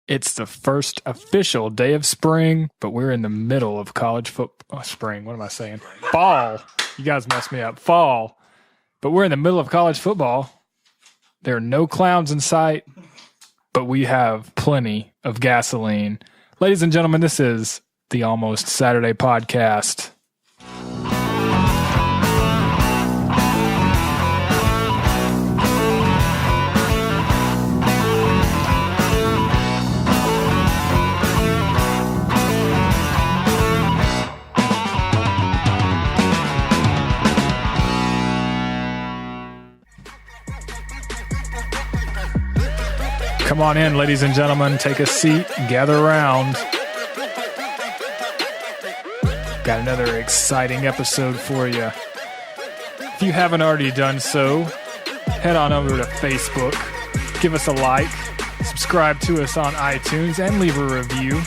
It's the first official day of spring, but we're in the middle of college football. Spring, what am I saying? Fall. You guys messed me up. Fall. But we're in the middle of college football. There are no clowns in sight, but we have plenty of gasoline. Ladies and gentlemen, this is the Almost Saturday Podcast. Come on in, ladies and gentlemen. Take a seat. Gather around. Got another exciting episode for you. If you haven't already done so, head on over to Facebook. Give us a like. Subscribe to us on iTunes and leave a review.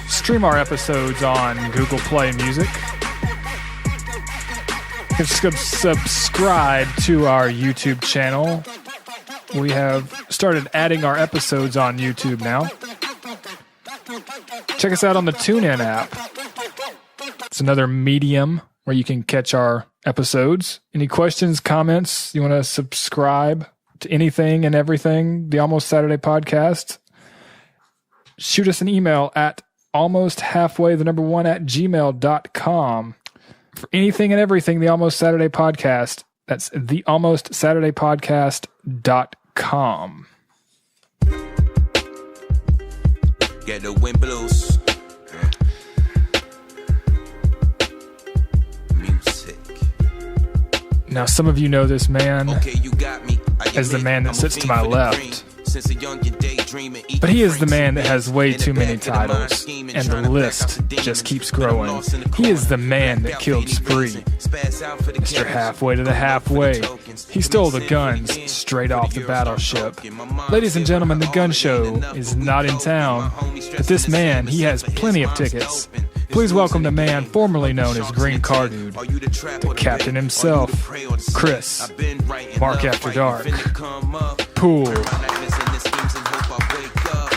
Stream our episodes on Google Play Music. Subscribe to our YouTube channel. We have started adding our episodes on YouTube now. Check us out on the TuneIn app. It's another medium where you can catch our episodes. Any questions, comments, you want to subscribe to anything and everything, the Almost Saturday Podcast, shoot us an email at almosthalfway1@gmail.com. For anything and everything, the Almost Saturday Podcast, that's the almostsaturdaypodcast.com. Get the wind blows. Music. Now, some of you know this man Okay, you got me. as the man that sits to my left. But he is the man that has way too many titles, and the list just keeps growing. He is the man that killed Spree, Mr. Halfway to the Halfway. He stole the guns straight off the battleship. Ladies and gentlemen, the gun show is not in town, but this man, he has plenty of tickets. Please welcome the man formerly known as Green Car Dude, the captain himself, Chris, Mark After Dark, Pool.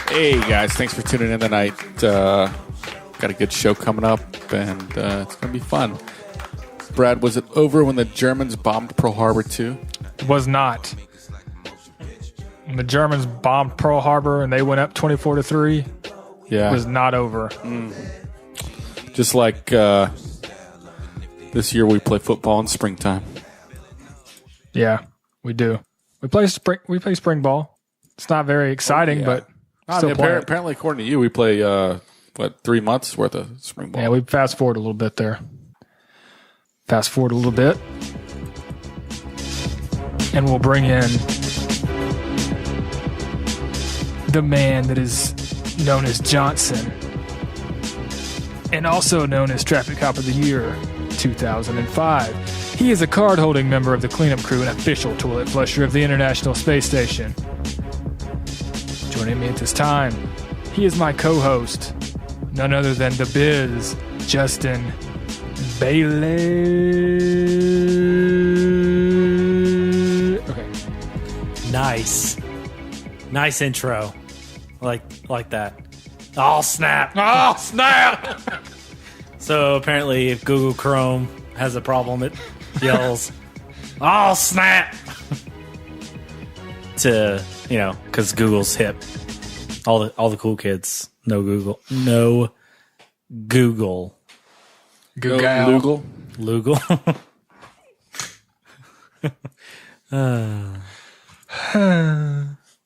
Hey guys, thanks for tuning in tonight. Got a good show coming up, and it's going to be fun. Brad, was it over when the Germans bombed Pearl Harbor too? It was not. When the Germans bombed Pearl Harbor and they went up 24-3, Yeah. it was not over. Just like this year we play football in springtime. Yeah, we do. We play spring ball. It's not very exciting, but still play it. Apparently, according to you, we play 3 months worth of spring ball. Yeah, we fast forward a little bit there. Fast forward a little bit. And we'll bring in the man that is known as Johnson and also known as Traffic Cop of the Year 2005. He is a card-holding member of the cleanup crew and official toilet flusher of the International Space Station. Joining me at this time, he is my co-host, none other than the Biz, Justin Bailey. Okay. Nice intro, like that. Oh snap! Oh, snap! So apparently, if Google Chrome has a problem, it yells, "Oh snap!" to because Google's hip. All the cool kids know Google. No Google. Google. Lugal.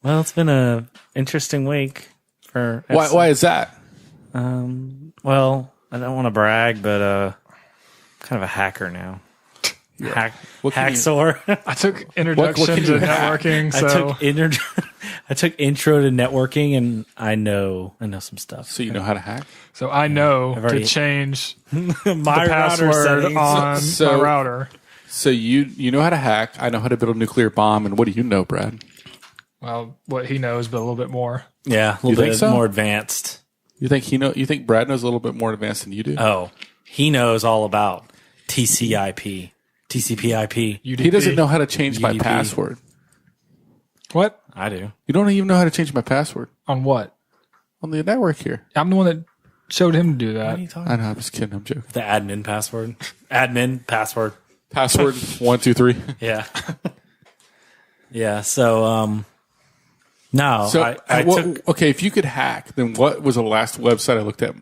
Well, it's been a interesting week for. Why is that? Well, I don't want to brag, but kind of a hacker now. Hacksaw. I took introduction to networking, so I took intro to networking, and I know some stuff. So you know how to hack? So I know to change My the password on my router. So you know how to hack. I know how to build a nuclear bomb. And what do you know, Brad? Well, what he knows, but a little bit more. Yeah, a little bit more advanced. You think You think Brad knows a little bit more advanced than you do? Oh, he knows all about TCP/IP. UDP. He doesn't know how to change my password. What? I do. You don't even know how to change my password. On what? on the network here. I'm the one that showed him to do What are that. you talking I know, I'm just kidding. I'm joking. The admin password. Admin password. Password 123. Yeah. Yeah. So, no. So, I took. okay, if you could hack, then what was the last website I looked at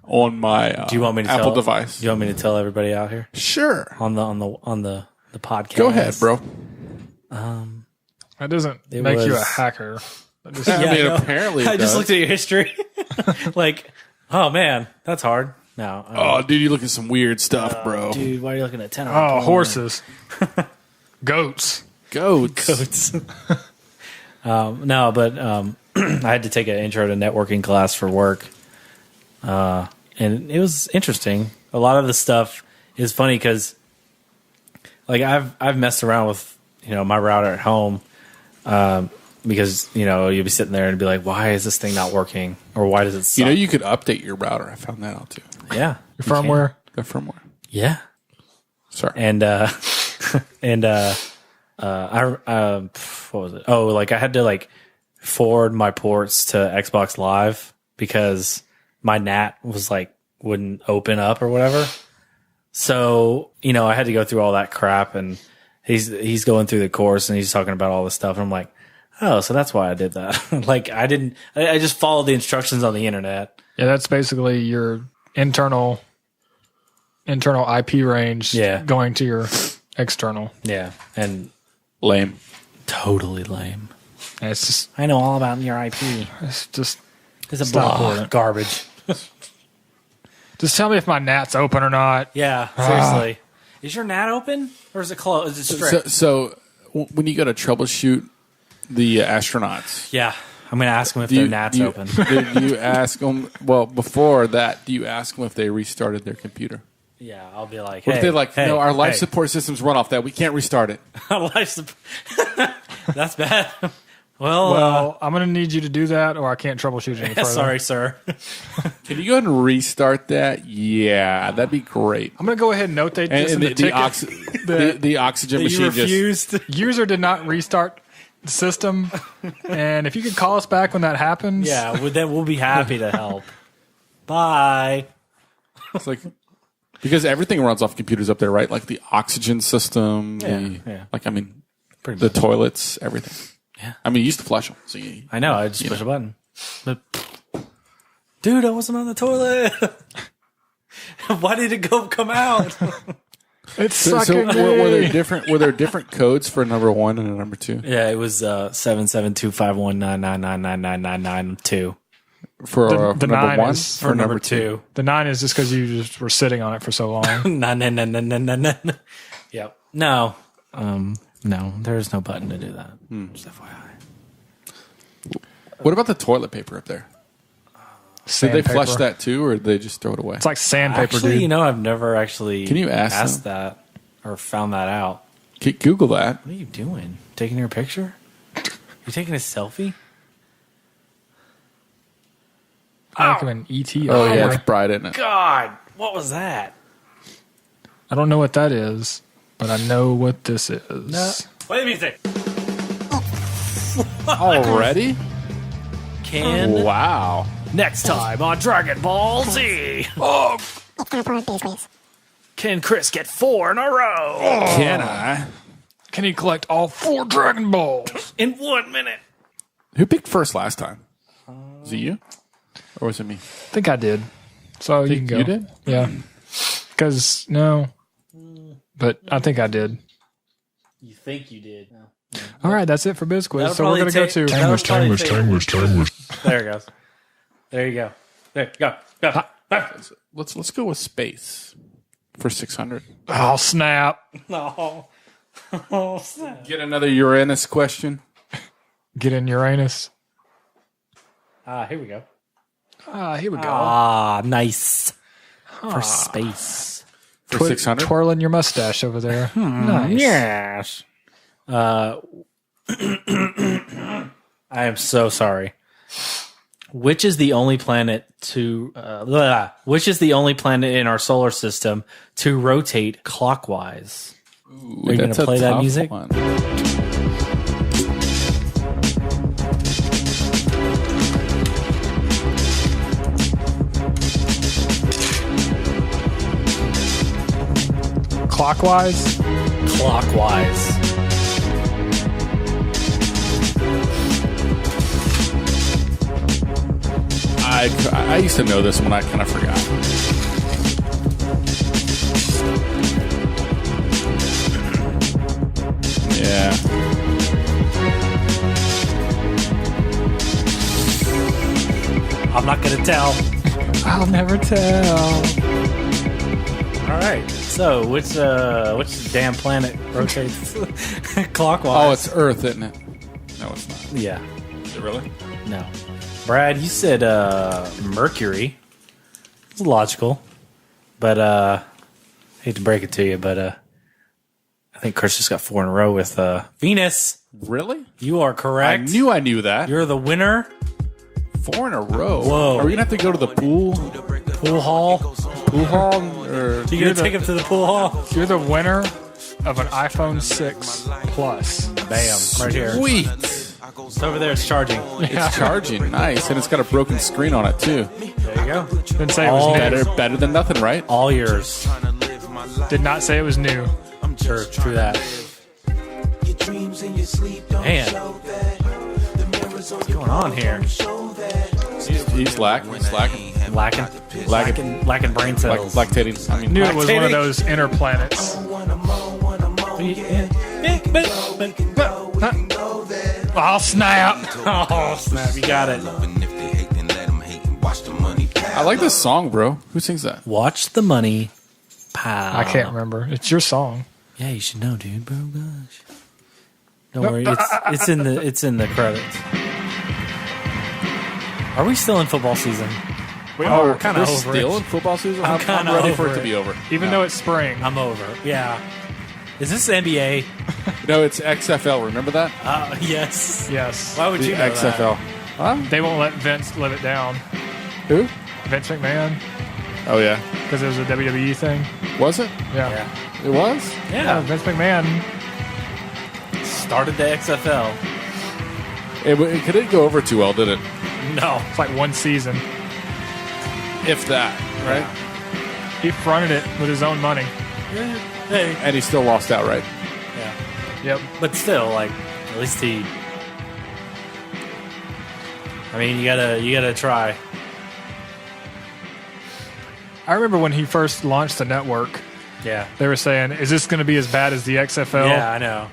on my Do you want me to Apple tell, device? Do you want me to tell everybody out here Sure. on the podcast? Go ahead, bro. That doesn't It make you a was- hacker. That just- I mean, no. apparently it I just does. looked at your history. Like, oh man, that's hard. No. Oh, dude, you look at some weird stuff, bro. Dude, why are you looking at 10? oh, horses. Goats. Goats. Goats. No, but I had to take an intro to networking class for work, and it was interesting. A lot of the stuff is funny because, like, I've messed around with my router at home because you'll be sitting there and be like, why is this thing not working, or why does it suck? You could update your router. I found that out too. Yeah, Your firmware. The firmware. yeah, Sorry. and what was it? Oh, like I had to forward my ports to Xbox Live because my NAT was wouldn't open up or whatever. So, I had to go through all that crap, and he's going through the course and he's talking about all this stuff. And I'm like, oh, so that's why I did that. I just followed the instructions on the internet. Yeah, that's basically your internal IP range going to your external. Yeah. And Lame. totally lame. And it's just I know all about your IP. it's It's a not blah important. garbage. just tell me if my NAT's open or not. Yeah, seriously. Is your NAT open or is it closed? Is it strict? So when you go to troubleshoot the astronauts, Yeah, I'm going to ask them if their NAT's open. do you ask them? Well, before that, do you ask them if they restarted their computer? Yeah, I'll be like, What if they're like, no, our life hey. support system's run off that. We can't restart it. Life support. That's bad. Well, Well, I'm going to need you to do that, or I can't troubleshoot it any further. sorry, sir. Can you go ahead and restart that? Yeah, that'd be great. I'm going to go ahead and notate this in And the the, ticket. the oxygen You machine refused. User did not restart the system, and if you could call us back when that happens. Yeah, then we'll be happy to help. Bye. It's like because everything runs off computers up there, right? Like the oxygen system, Yeah. Pretty the much. toilets, everything. Yeah. I mean, you used to flush them. So I know. I just push a button. But, dude, I wasn't on the toilet. Why did it come out? It's So sucking were there different codes for number 1 and number 2? Yeah, it was 7725199999992 For The number 9 1 is or number 2? The 9 is just because you just were sitting on it for so long. No. Yep. No. No, there's no button to do that. Just FYI. What about the toilet paper up there? Did they flush that too, or did they just throw it away? It's like sandpaper, Actually, dude. I've never actually Can you ask asked that or found that out. Google that. What are you doing? Taking your picture? You taking a selfie? Like an ET. Oh yeah, it's bright, isn't it? God, what was that? I don't know what that is, but I know what this is. Play the music. Already? Can Wow. next time on Dragon Ball Z. Can Chris get 4 in a row Can I? Can he collect all 4 Dragon Balls? in 1 minute? Who picked first last time? Was it you? Or was it me? I think I did. So you can go. You did? Yeah. Because, no. But I think I did. You think you did? All right, that's it for Biz Quiz. That'll So we're going to go probably to... There it goes. There you go. There you go. Go. Let's go with space for 600. Oh, snap. No. Oh, snap. Get another Uranus question. Get in Uranus. Here we go. Here we go. Nice. For space. For 600? Twirling your mustache over there. Nice. Yes. I am so sorry. Which is the only planet which is the only planet in our solar system to rotate clockwise? Ooh, Are you going that's to a play that tough music? one. Clockwise? Clockwise. I used to know this one. I kind of forgot. Yeah. I'm not going to tell. I'll never tell. All right. So, which damn planet rotates clockwise? Oh, it's Earth, isn't it? No, it's not. Yeah. Is it really? No. Brad, you said Mercury. It's logical. But I hate to break it to you, but I think Chris just got 4 in a row with Venus. Really? You are correct. I knew that. You're the winner. 4 in a row. Whoa. Are we going to have to go to the pool? Pool hall. Pool hall? Or You going to take him to the pool hall? You're the winner of an iPhone 6 Plus. Bam. Right here. Sweet. It's over there. It's charging. It's charging. Nice. And it's got a broken screen on it, too. There you go. Didn't say it was new. Better than nothing, right? All yours. Did not say it was new. Sure. True that. Man. What's going on here? He's lacking. Lacking brain cells. Lactating. I mean, Knew it was one of those inner planets. I'll snap. Oh, snap. You got it. I like this song, bro. Who sings that? Watch the money, pal. I can't remember. It's your song. Yeah, you should know, dude. Bro, gosh. Don't No, worry. It's in the credits. Are we still in football season? We are kind of over Still it. in football season? I'm I'm kinda ready for over it to it. be over. Even though it's spring. I'm over. Yeah. Is this NBA? No, it's XFL. Remember that? Yes. Yes. Why would The you know XFL. Huh? They won't let Vince live it down. Who? Vince McMahon, Oh, yeah. because it was a WWE thing. Was it? Yeah. that? It was? Yeah. Vince McMahon. Started the XFL. It didn't go over too well, did it? No. It's like one season. If that, right? He fronted it with his own money. Hey. And he still lost outright. Yeah. Yep. But still, like, at least he. I mean, you gotta try. I remember when he first launched the network, Yeah. they were saying, is this going to be as bad as the XFL? Yeah, I know.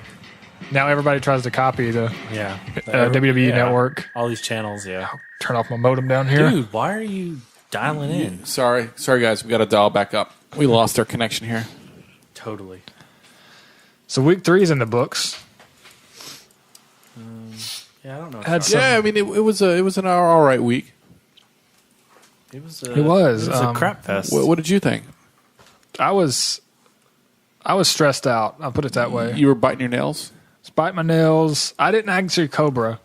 Now everybody tries to copy the Yeah. WWE Yeah. network. All these channels, yeah. Turn off my modem down here. Dude, why are you dialing in? Sorry, guys. We got to dial back up. We lost our connection here. Totally. So week 3 is in the books. Yeah, I don't know. Had some- Yeah, I mean, it was an all right week. It was. It was, a crap fest. What did you think? I was stressed out. I'll put it that way. You were biting your nails? Bite my nails. I didn't actually Cobra,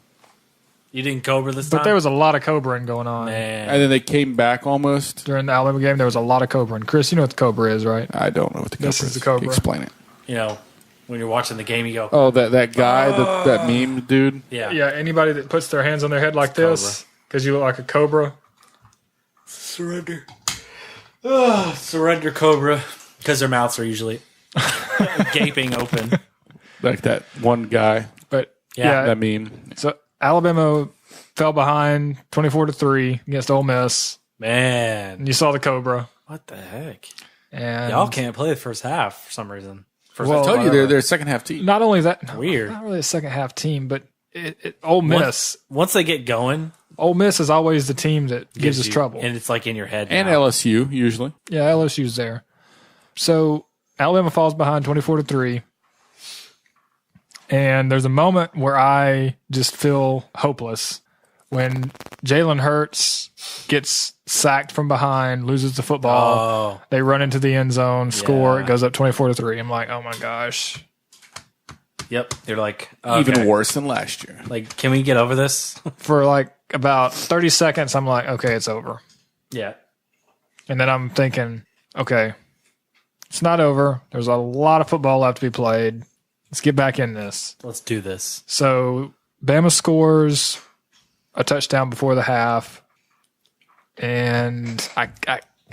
You didn't Cobra this time, but there was a lot of Cobraing going on. Man. And then they came back almost. During the Alabama game, there was a lot of Cobraing. Chris, you know what the Cobra is, right? I don't know what the Cobra This is is. the Cobra. Explain it. You know, when you're watching the game, you go, Oh, that guy, that meme dude. yeah, Yeah, anybody that puts their hands on their head like this, because you look like a cobra. surrender Cobra, because their mouths are usually gaping open. Like that one guy. But Yeah, That meme. so Alabama fell behind 24-3 against Ole Miss, Man, and you saw the Cobra. what the heck? And Y'all can't play the first half for some reason. Well, I told you they're a second half team. not only that, Weird. not really a second half team, but Ole Miss. Once they get going, Ole Miss is always the team that gives us you- trouble. and it's like in your head. And now. LSU, usually. Yeah, LSU's there. So Alabama falls behind 24-3. And there's a moment where I just feel hopeless when Jalen Hurts gets sacked from behind, loses the football. Oh, They run into the end zone, score. Yeah. It goes up 24-3. I'm like, oh my gosh. yep. They're like Even worse than last year. Like, can we get over this? For like about 30 seconds, I'm like, okay, it's over. Yeah. And then I'm thinking, okay, it's not over. There's a lot of football left to be played. Let's get back in this. Let's do this. So Bama scores a touchdown before the half, and I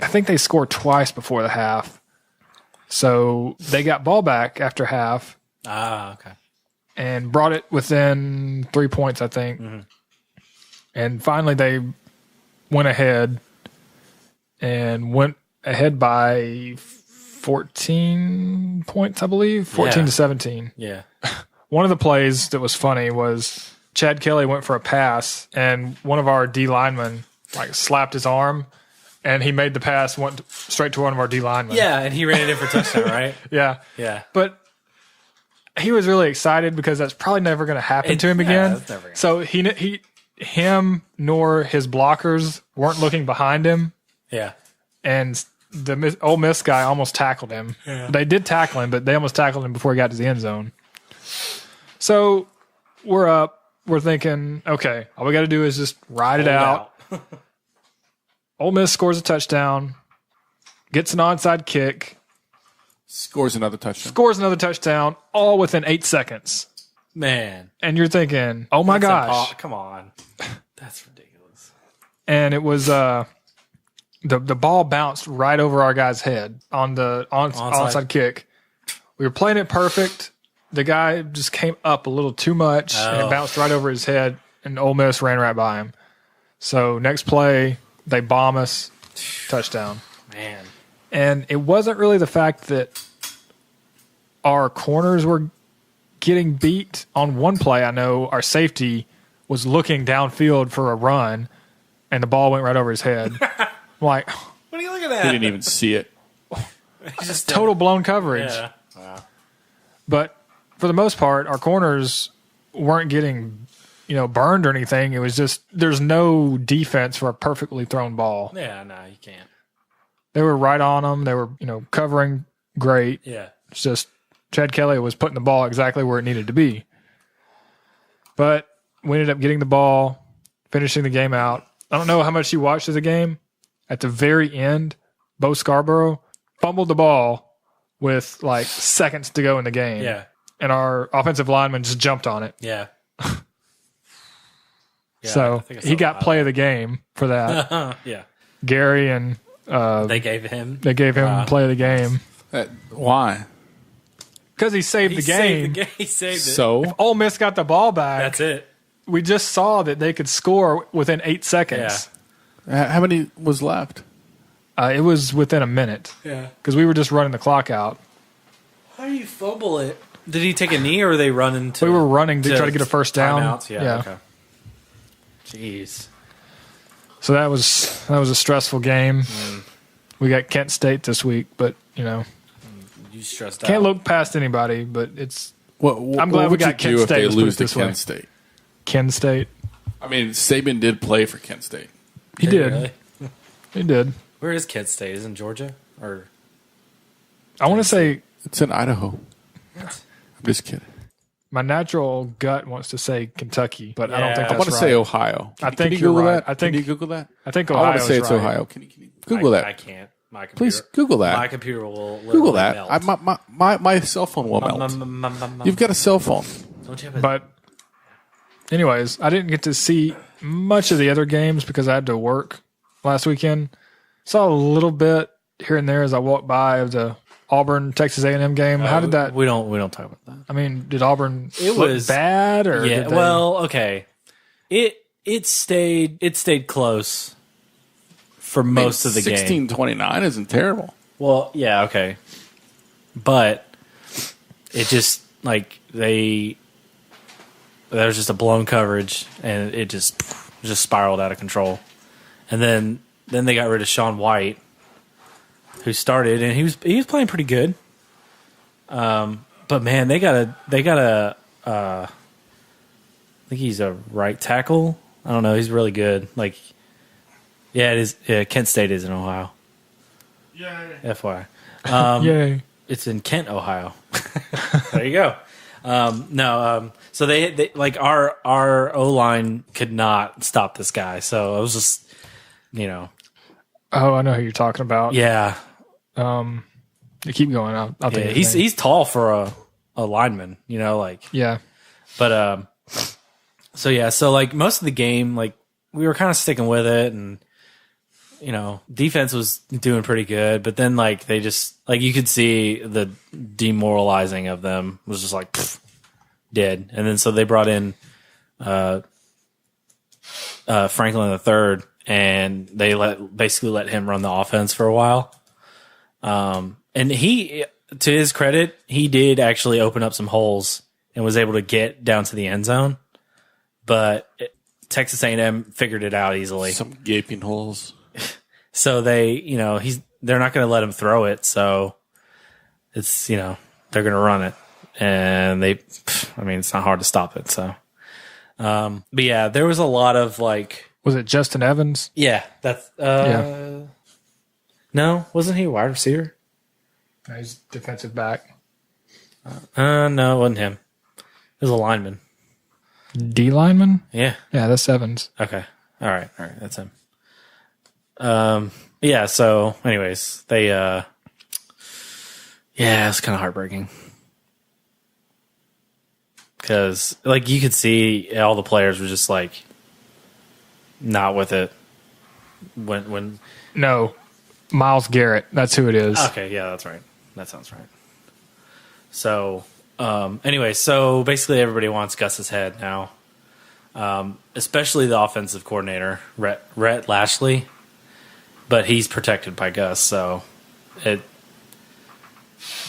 think they scored twice before the half. So they got ball back after half. Okay. And brought it within 3 points, I think. Mm-hmm. And finally they went ahead by 14 points, I believe. 14 to 17. Yeah. One of the plays that was funny was Chad Kelly went for a pass, and one of our D linemen slapped his arm, and he made the pass, went straight to one of our D linemen. Yeah, and he ran it in for touchdown, right? Yeah. Yeah. But he was really excited because that's probably never going to happen to him again. That's never gonna so him nor his blockers weren't looking behind him, Yeah. and the Ole Miss guy almost tackled him. Yeah. They did tackle him, but they almost tackled him before he got to the end zone. So we're up. We're thinking, okay, all we got to do is just ride it out. Ole Miss scores a touchdown, gets an onside kick, Scores another touchdown, all within 8 seconds. Man. And you're thinking, oh my gosh. Come on. That's ridiculous. And it was the ball bounced right over our guy's head on the onside kick. We were playing it perfect. The guy just came up a little too much, and it bounced right over his head, and Ole Miss ran right by him. So next play, they bomb us, touchdown. Man. And it wasn't really the fact that our corners were getting beat. On one play, I know our safety was looking downfield for a run, and the ball went right over his head. I'm like, what are you looking at? He didn't even see it. Just total blown coverage. Yeah. Wow. But for the most part, our corners weren't getting, burned or anything. It was just there's no defense for a perfectly thrown ball. Yeah, no, you can't. They were right on them. They were, covering great. Yeah. It's just Chad Kelly was putting the ball exactly where it needed to be. But we ended up getting the ball, finishing the game out. I don't know how much you watched of the game. At the very end, Bo Scarborough fumbled the ball with seconds to go in the game. Yeah. And our offensive lineman just jumped on it. Yeah. So he got play of the game for that. Yeah. Gary and they gave him play of the game. Why? Because he saved the game. He saved it. So If Ole Miss got the ball back, that's it. we just saw that they could score within 8 seconds. how many was left? It was within a minute. Yeah. Because we were just running the clock out. How do you fumble it? Did he take a knee or were they running to? We were running to try to get a first down. Timeouts? Yeah. Okay. Jeez. So that was a stressful game. We got Kent State this week, but You stressed out. can't look past anybody. But it's I'm glad we would got you Kent do State, if let's they put lose it to this way. Kent State? Kent State. I mean, Saban did play for Kent State. He did. Really? He did. Where is Kent State? Is it in Georgia or? I want to say It's in Idaho. I'm just kidding. my natural gut wants to say Kentucky, but I don't think Yeah. that's I want to right. say Ohio. I Can think you you're Google right. that? I think- Can you Google that? I think I want to Ohio's say it's right. Ohio. Can you Google I that? can't. My computer. Please Google that. My computer will Google literally that. melt. My cell phone will melt. You've got a cell phone. Don't you have a But anyways, I didn't get to see much of the other games because I had to work last weekend. Saw a little bit here and there as I walked by of the Auburn Texas A&M game. How did that? We don't talk about that. I mean, did Auburn It look was bad or Yeah. did they, Well, okay. It stayed close for most of the game. 16-29 isn't terrible. Well, yeah, okay. But it just there was just a blown coverage and it just spiraled out of control. And then they got rid of Sean White, who started, and he was playing pretty good. But man, they got a I think he's a right tackle. I don't know. He's really good. Yeah, it is. Yeah, Kent State is in Ohio. Yay. FYI. Yay. It's in Kent, Ohio. There you go. So they our O line could not stop this guy. So I was just, Oh, I know who you're talking about. yeah, You keep going. I'll think of his name. he's tall for a lineman. Yeah. But so most of the game, we were kind of sticking with it, and defense was doing pretty good, but then like they just like you could see the demoralizing of them was just like dead. And then so they brought in Franklin III, and they basically let him run the offense for a while. And he, to his credit, he did actually open up some holes and was able to get down to the end zone. But Texas A&M figured it out easily. Some gaping holes. So they're not going to let him throw it. So it's, they're going to run it. And it's not hard to stop it. So, but yeah, there was a lot of like. Was it Justin Evans? Yeah. That's, No, wasn't he a wide receiver? No, he's defensive back. No, it wasn't him. It was a lineman. D lineman? Yeah. Yeah, that's Evans. Okay. All right. That's him. Yeah. So, anyways, they. Yeah, it's kind of heartbreaking because, like, you could see all the players were just like not with it when. No, Myles Garrett. That's who it is. Okay. Yeah, that's right. That sounds right. So, anyway, so basically everybody wants Gus's head now, especially the offensive coordinator, Rhett Lashley, but he's protected by Gus, so you're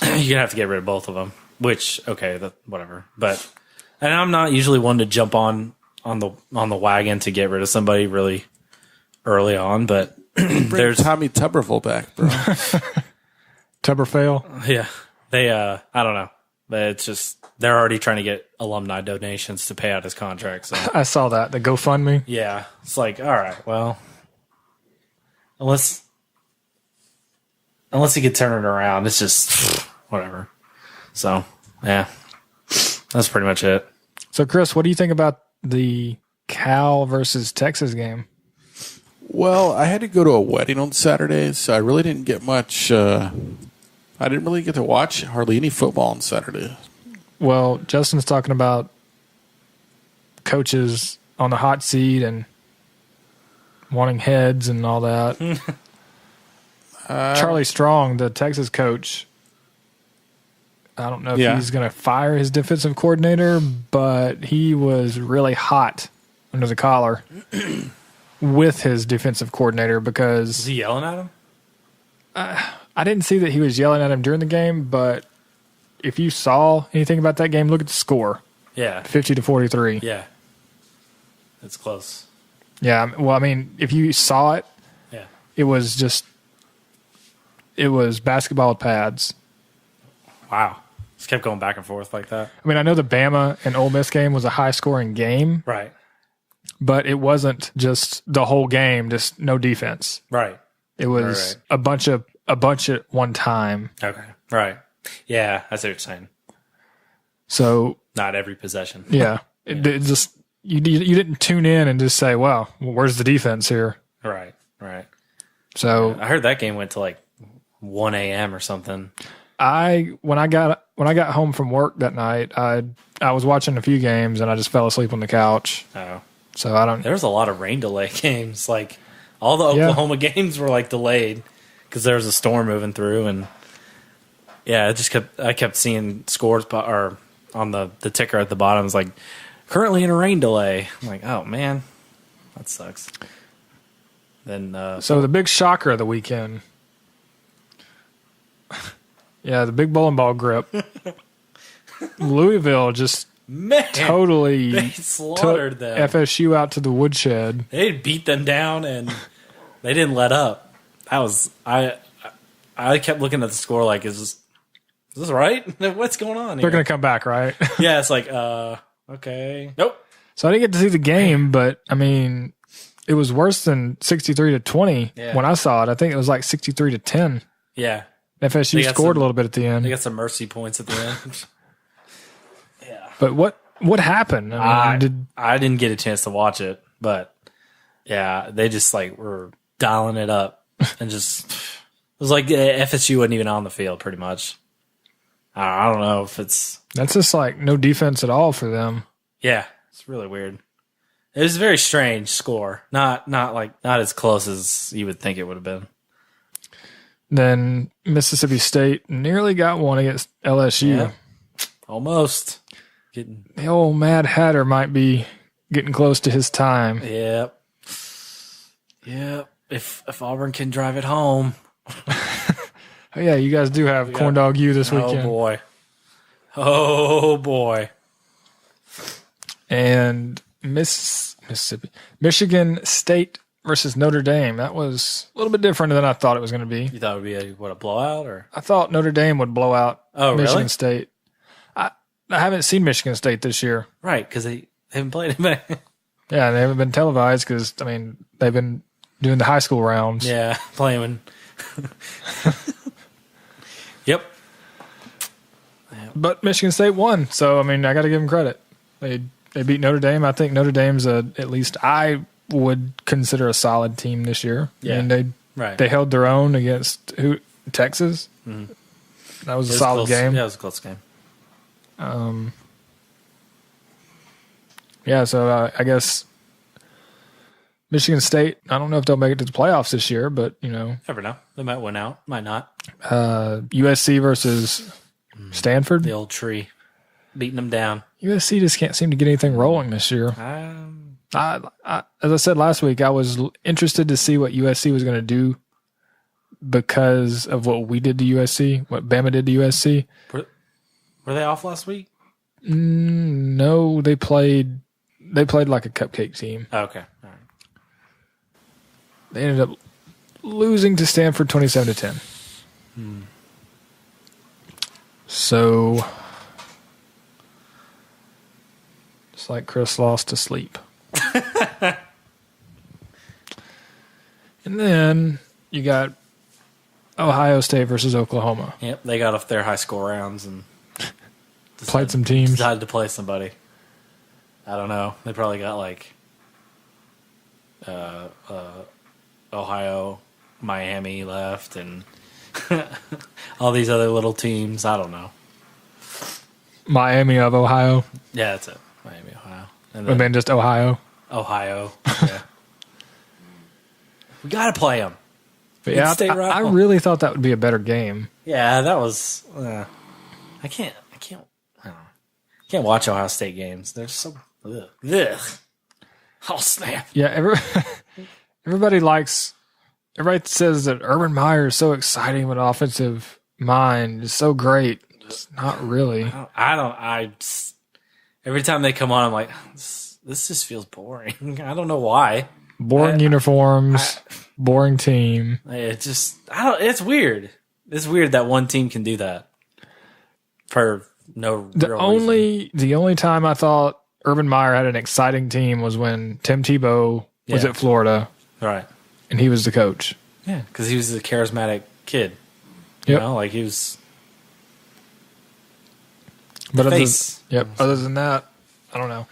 gonna have to get rid of both of them. Which, okay, whatever. But and I'm not usually one to jump on the wagon to get rid of somebody really early on, but there's Tommy Tuberville back, bro. Tuberville. Yeah. They, I don't know. But it's just, they're already trying to get alumni donations to pay out his contract. So I saw that. The GoFundMe. yeah, it's like, all right, well, unless he could turn it around, it's just whatever. So, yeah, that's pretty much it. So, Chris, what do you think about the Cal versus Texas game? Well, I had to go to a wedding on Saturday, so I really didn't get much. I didn't really get to watch hardly any football on Saturday. Well, Justin's talking about coaches on the hot seat and wanting heads and all that. Charlie Strong, the Texas coach, I don't know if he's going to fire his defensive coordinator, but he was really hot under the collar with his defensive coordinator because... Was he yelling at him? I didn't see that he was yelling at him during the game, but if you saw anything about that game, look at the score. Yeah. 50-43. Yeah. It's close. Yeah, well, I mean, if you saw it, yeah, it was basketball with pads. Wow. Just kept going back and forth like that. I mean, I know the Bama and Ole Miss game was a high-scoring game. Right. But it wasn't just the whole game, just no defense. Right. It was a bunch at one time. Okay. Right. Yeah, I see what you're saying. So not every possession. Yeah. It just you didn't tune in and just say, well, where's the defense here? Right. Right. So I heard that game went to like 1 a.m. or something. When I got home from work that night, I was watching a few games and I just fell asleep on the couch. Oh. So I don't. There was a lot of rain delay games. Like all the Oklahoma games were like delayed because there was a storm moving through, and yeah, I kept seeing scores or on the ticker at the bottom. It's like currently in a rain delay. I'm like, oh man, that sucks. Then so the big shocker of the weekend. Yeah, the big bowling ball grip. Louisville just totally slaughtered them. FSU out to the woodshed. They beat them down and they didn't let up. That was I kept looking at the score like, is this right? What's going on here? They're going to come back, right? Yeah, it's like, okay. Nope. So I didn't get to see the game, but I mean, it was worse than 63-20 when I saw it. I think it was like 63-10. Yeah. FSU scored a little bit at the end. They got some mercy points at the end. Yeah. But what happened? I didn't get a chance to watch it, but yeah, they just like were dialing it up and just it was like FSU wasn't even on the field pretty much. I don't know if it's that's just like no defense at all for them. Yeah, it's really weird. It was a very strange score. Not as close as you would think it would have been. Then Mississippi State nearly got one against LSU. Yeah. Almost. The old Mad Hatter might be getting close to his time. Yep. If Auburn can drive it home. Oh, yeah, you guys do have Corn Dog U this weekend. Oh, boy. And Michigan State versus Notre Dame. That was a little bit different than I thought it was going to be. You thought it would be a blowout? Or I thought Notre Dame would blow out Michigan really? State. I haven't seen Michigan State this year. Right, because they haven't played it. Yeah, they haven't been televised because, I mean, they've been doing the high school rounds. Yeah, playing. Yep. But Michigan State won, so, I mean, I got to give them credit. They beat Notre Dame. I think Notre Dame's at least I would consider a solid team this year. Yeah. I mean, they held their own against Texas. Mm-hmm. That was a solid game. Yeah, it was a close game. Yeah, so I guess Michigan State, I don't know if they'll make it to the playoffs this year, but, Never know. They might win out. Might not. USC versus Stanford. The old tree. Beating them down. USC just can't seem to get anything rolling this year. As I said last week, I was interested to see what USC was going to do because of what we did to USC, what Bama did to USC. Were they off last week? No, they played like a cupcake team. Oh, okay. All right. They ended up losing to Stanford 27-10. So, just like Chris lost to sleep. And then you got Ohio State versus Oklahoma. Yep, they got off their high score rounds and Played some teams. Decided to play somebody. I don't know. They probably got like Ohio, Miami left, and all these other little teams. I don't know. Miami of Ohio. Yeah, that's it. Miami, Ohio. And then just Ohio. Ohio. Yeah. We got to play them. But yeah, I really thought that would be a better game. Yeah, that was. I can't. I don't know. Can't watch Ohio State games. They're so. Ugh. Oh snap! Yeah, everybody says that Urban Meyer is so exciting with an offensive mind. It's so great. It's not really. Every time they come on, I'm like, this just feels boring. I don't know why. Boring uniforms, boring team. It's weird. It's weird that one team can do that for no real reason. The only time I thought Urban Meyer had an exciting team was when Tim Tebow was at Florida. Right. And he was the coach. Yeah, because he was a charismatic kid. Yep. Like he was But face. Other than that, I don't know.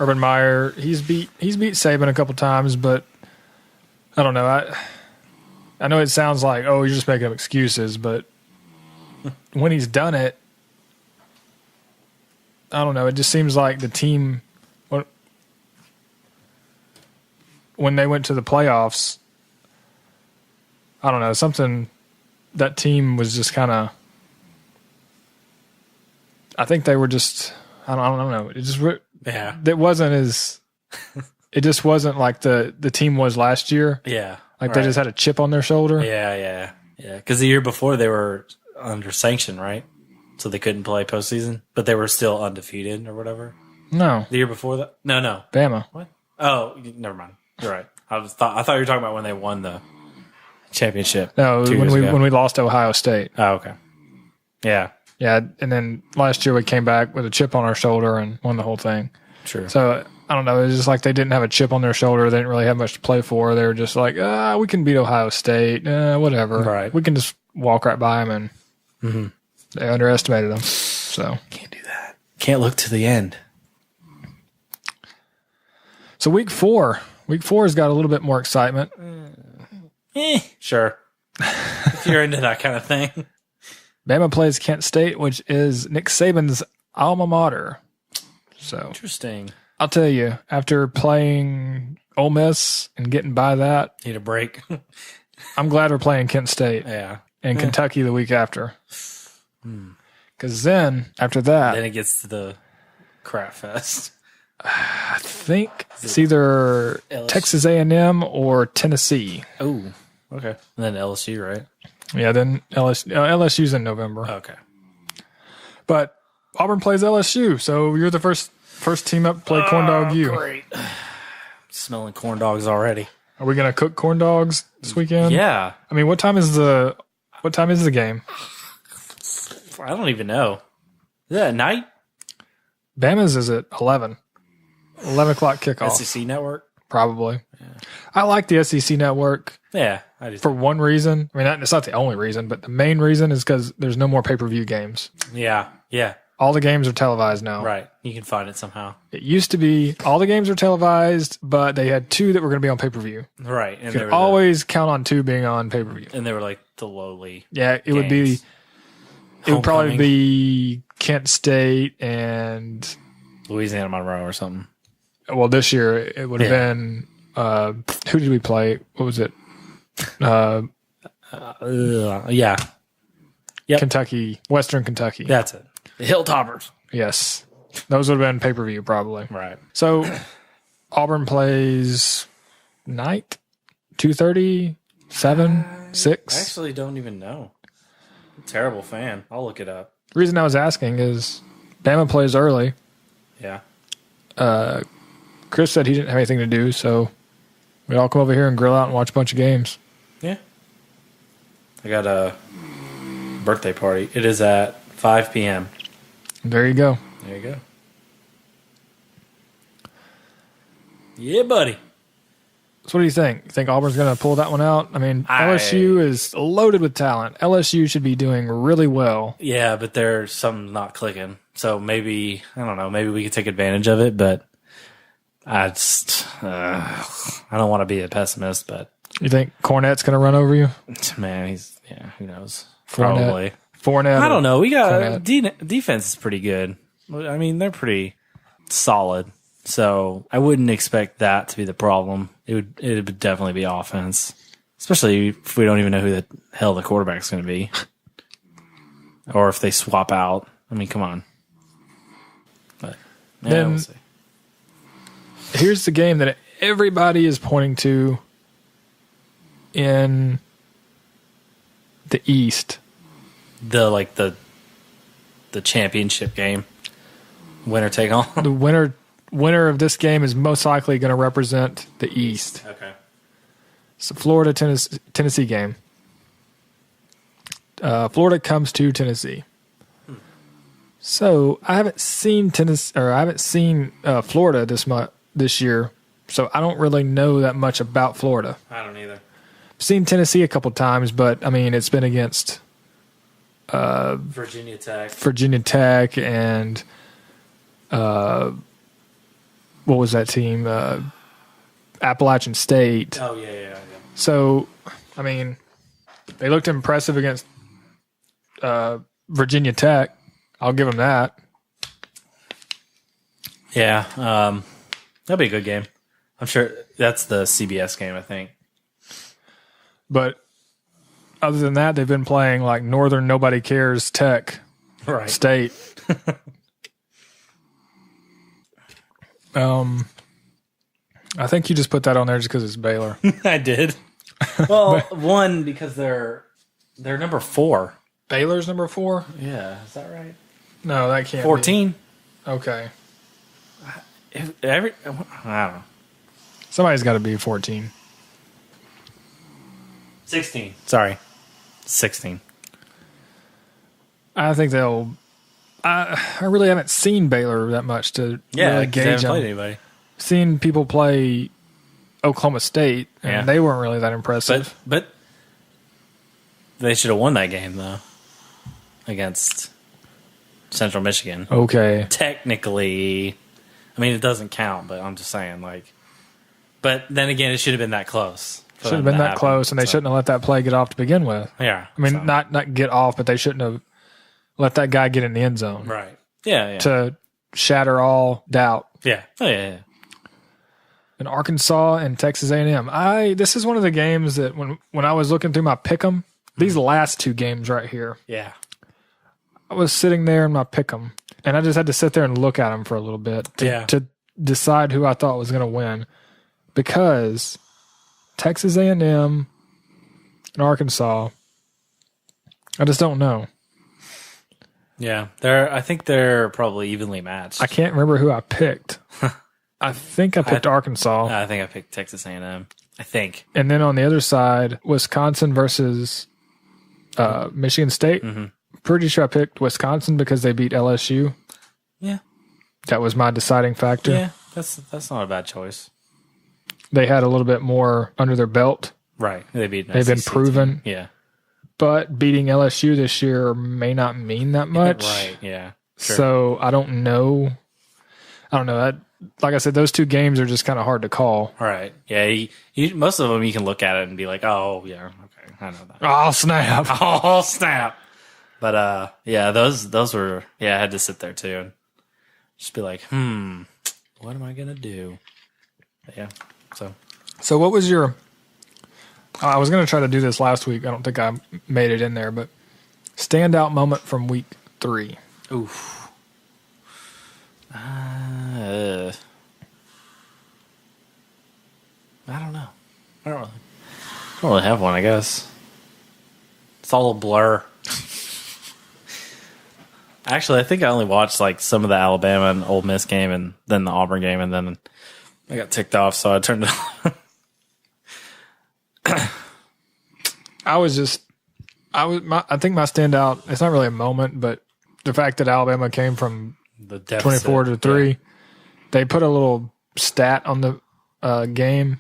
Urban Meyer, he's beat Saban a couple times, but I don't know. I know it sounds like, oh, you're just making up excuses, but when he's done it, I don't know. It just seems like the team, when they went to the playoffs, I don't know, that team was just kind of, I think they were just, I don't know. It just, it wasn't as, it just wasn't like the team was last year. Yeah. Like they just had a chip on their shoulder. Yeah. Because the year before they were under sanction, right? So they couldn't play postseason, but they were still undefeated or whatever. No. The year before that? No. Bama. What? Oh, never mind. You're right. I thought you were talking about when they won the championship. No, when we lost to Ohio State. Oh, okay. Yeah. Yeah, and then last year we came back with a chip on our shoulder and won the whole thing. True. So, I don't know. It was just like they didn't have a chip on their shoulder. They didn't really have much to play for. They were just like, we can beat Ohio State. Whatever. Right. We can just walk right by them, and they underestimated them. So can't do that. Can't look to the end. So week 4 has got a little bit more excitement. Sure. If you're into that kind of thing. Bama plays Kent State, which is Nick Saban's alma mater. So interesting. I'll tell you, after playing Ole Miss and getting by that, Need a break. I'm glad we're playing Kent State Yeah. and Kentucky the week after. Because then, after that, Then it gets to the crap fest. I think it's either LSU? Texas A&M or Tennessee. Oh, okay. And then LSU, right? Yeah, then LSU's in November. Okay. But Auburn plays LSU, so you're the first team up to play Corn Dog U. Great. Smelling corn dogs already. Are we gonna cook corn dogs this weekend? Yeah. I mean, what time is the game? I don't even know. Is that at night? Bama's is at 11. 11 o'clock kickoff. SEC Network? Probably. Yeah. I like the SEC Network Yeah, I do. for one reason. I mean, it's not the only reason, but the main reason is because there's no more pay-per-view games. Yeah. All the games are televised now. Right. You can find it somehow. It used to be all the games are televised, but they had 2 that were going to be on pay-per-view. Right. And You could always count on 2 being on pay-per-view. and they were like the lowly. Yeah, it would be. It would probably be Kent State and Louisiana Monroe or something. well, this year it would have been. Who did we play? What was it? Yeah. Yep. Kentucky, Western Kentucky. That's it. The Hilltoppers. Yes, those would have been pay per view probably. Right. So Auburn plays night 2:30, 7, 6. I actually don't even know. I'm a terrible fan. I'll look it up. The reason I was asking is Bama plays early. Yeah. Chris said he didn't have anything to do, so we'd all come over here and grill out and watch a bunch of games. Yeah. I got a birthday party. It is at 5 p.m. There you go. There you go. Yeah, buddy. So what do you think? You think Auburn's going to pull that one out? I mean, LSU is loaded with talent. LSU should be doing really well. Yeah, but there's something not clicking. So maybe, I don't know, maybe we could take advantage of it, but I just, I don't want to be a pessimist, but. You think Cornette's going to run over you? Man, who knows? Probably. Fournette. I don't know. We got defense is pretty good. I mean, they're pretty solid. So I wouldn't expect that to be the problem. It would definitely be offense, especially if we don't even know who the hell the quarterback's going to be, or if they swap out. I mean, come on. But Then- we'll see. Here's the game that everybody is pointing to in the East. The championship game, winner take all. The winner of this game is most likely going to represent the East. Okay. It's a Florida Tennessee game. Florida comes to Tennessee. So I haven't seen Florida this year, so I don't really know that much about Florida. I don't either. I've seen Tennessee a couple times, but I mean it's been against Virginia Tech and what was that team? Appalachian State. Oh yeah. So, I mean, they looked impressive against Virginia Tech. I'll give them that. Yeah, that'll be a good game. I'm sure that's the CBS game, I think. But other than that, they've been playing like Northern Nobody Cares Tech Right. State. I think you just put that on there just because it's Baylor. I did. Well, one because they're number 4. Baylor's number 4? Yeah, is that right? No, that can't 14. be. Okay. I don't know. Somebody's got to be 14. 16. Sorry, 16. I think they'll. I really haven't seen Baylor that much to really 'cause they gauge haven't them. played anybody. Seen people play Oklahoma State, and they weren't really that impressive. But they should have won that game though against Central Michigan. Okay. Technically, I mean it doesn't count, but I'm just saying like. But then again, it should have been that close. Should have been that close, and they shouldn't have let that play get off to begin with. Yeah. I mean, not get off, but they shouldn't have let that guy get in the end zone. Right. Yeah. To shatter all doubt. Yeah. Oh, yeah. And Arkansas and Texas A&M. This is one of the games that when I was looking through my pick'em, these last two games right here, Yeah. I was sitting there in my pick'em, and I just had to sit there and look at them for a little bit to decide who I thought was going to win, because Texas A&M and Arkansas, I just don't know. Yeah. I think they're probably evenly matched. I can't remember who I picked. I think I picked Arkansas. I think I picked Texas A&M. I think. And then on the other side, Wisconsin versus Michigan State. Mm-hmm. Pretty sure I picked Wisconsin because they beat LSU. Yeah. That was my deciding factor. Yeah, that's not a bad choice. They had a little bit more under their belt. Right. They've been proven. Team. Yeah. But beating LSU this year may not mean that much. Right, yeah. Sure. So I don't know. Like I said, those two games are just kind of hard to call. Right. Yeah. Most of them you can look at it and be like, oh, yeah, okay, I know that. Oh, snap. Oh, snap. But, yeah, those were, I had to sit there too and just be like, what am I going to do? But yeah, So what was your, I was going to try to do this last week. I don't think I made it in there, but standout moment from week 3. Oof. I don't know. I don't really have one, I guess. It's all a blur. Actually, I think I only watched like some of the Alabama and Ole Miss game and then the Auburn game, and then I got ticked off, so I turned it on. I think my standout, it's not really a moment, but the fact that Alabama came from The deficit, 24 to 3. Yeah. They put a little stat on the game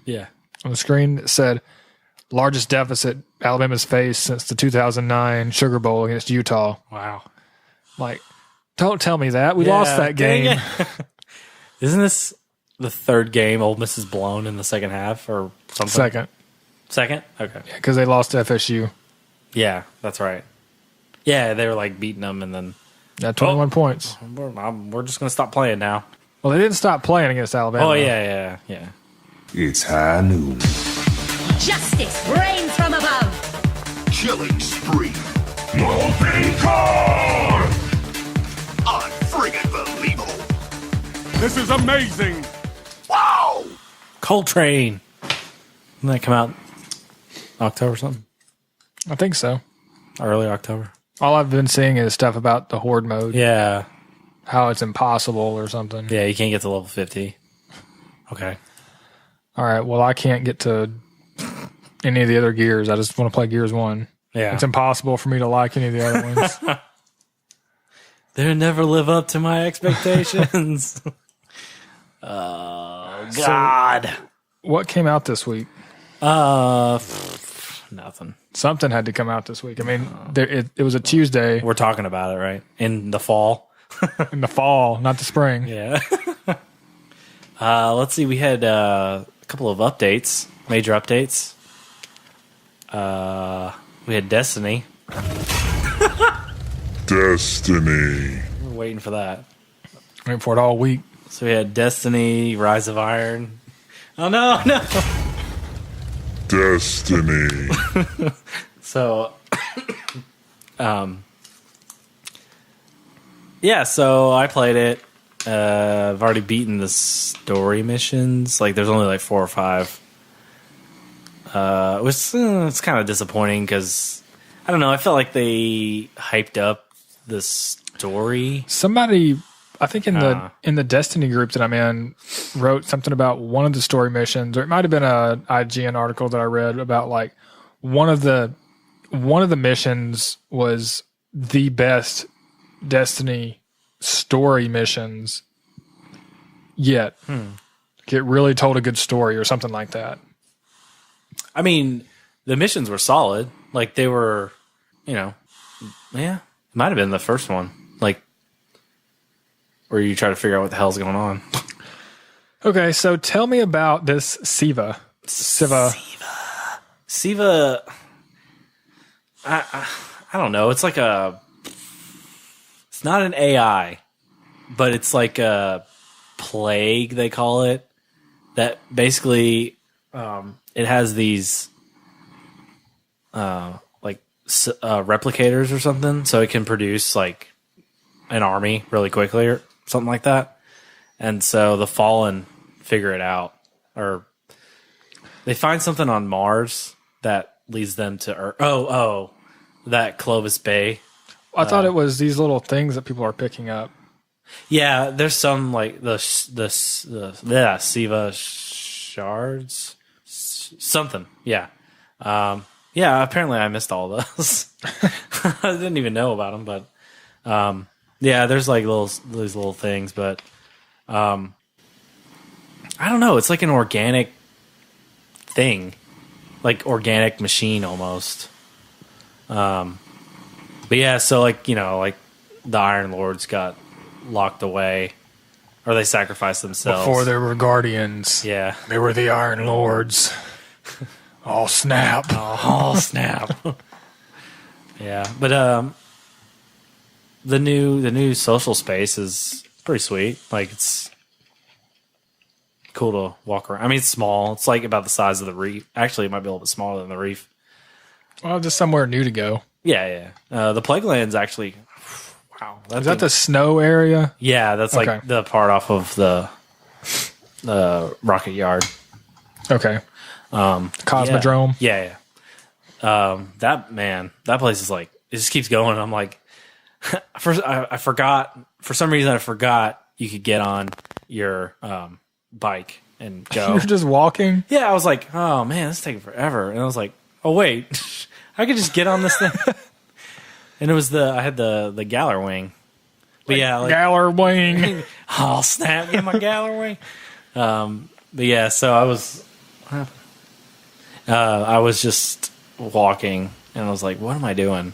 on the screen that said largest deficit Alabama's faced since the 2009 Sugar Bowl against Utah. Wow. Like, don't tell me that. We lost that game. Isn't this the third game Ole Miss is blown in the second half or something? Second? Okay. Yeah, because they lost to FSU. Yeah, that's right. Yeah, they were like beating them and then... 21 points. We're just going to stop playing now. Well, they didn't stop playing against Alabama. Oh, yeah. It's high noon. Justice reigns from above. Killing spree. Moving car. Unfriggin' believable. This is amazing. Wow. Coltrane. Didn't that come out October or something? I think so. Early October. All I've been seeing is stuff about the horde mode. Yeah. How it's impossible or something. Yeah, you can't get to level 50. Okay. All right. Well, I can't get to any of the other gears. I just want to play Gears 1. Yeah. It's impossible for me to like any of the other ones. They'll never live up to my expectations. Oh, God. So, what came out this week? Nothing. Something had to come out this week. I mean, it was a Tuesday. We're talking about it, right? In the fall. In the fall, not the spring. Yeah. Let's see. We had a couple of updates, major updates. We had Destiny. Destiny. We're waiting for that. Waiting for it all week. So we had Destiny, Rise of Iron. Oh, no. Destiny. So, yeah, so I played it. I've already beaten the story missions. Like, there's only like 4 or 5. It's kind of disappointing because, I don't know, I felt like they hyped up the story. Somebody, I think in the Destiny group that I'm in, wrote something about one of the story missions, or it might have been a IGN article that I read about like one of the missions was the best Destiny story missions yet. It really told a good story or something like that. I mean, the missions were solid. Like, they were, it might have been the first one. Like, where you try to figure out what the hell's going on. Okay, so tell me about this Siva. I don't know. It's like it's not an AI, but it's like a plague, they call it, that basically it has these replicators or something, so it can produce like an army really quickly or something like that. And so the Fallen figure it out, or they find something on Mars that leads them to Earth. That Clovis Bay. I thought it was these little things that people are picking up. Yeah, there's some like the Siva shards, something. Yeah, yeah. Apparently, I missed all those. I didn't even know about them, but yeah, there's like these little things, but I don't know. It's like an organic thing, like organic machine almost. But yeah, so like like the Iron Lords got locked away, or they sacrificed themselves Before there were Guardians. Yeah, They were the Iron Lords. Oh, snap. oh snap. Yeah, but the new social space is pretty sweet. Like it's cool to walk around. I mean, it's small. It's like about the size of the reef. Actually, it might be a little bit smaller than the reef. Well, just somewhere new to go. Yeah. The Plague Land's actually. Wow, Is that the snow area? Yeah, that's like Okay. the part off of the rocket yard. Okay. Cosmodrome. Yeah. That place is like, it just keeps going. I'm like, first I forgot, for some reason I forgot you could get on your bike and go. You're just walking? Yeah, I was like, oh man, this is taking forever. And I was like, oh wait, I could just get on this thing. And it was I had the Galler wing. But yeah, like, Galler wing. oh snap, get my Galler wing. But yeah, so I was, what happened? I was just walking and I was like, what am I doing?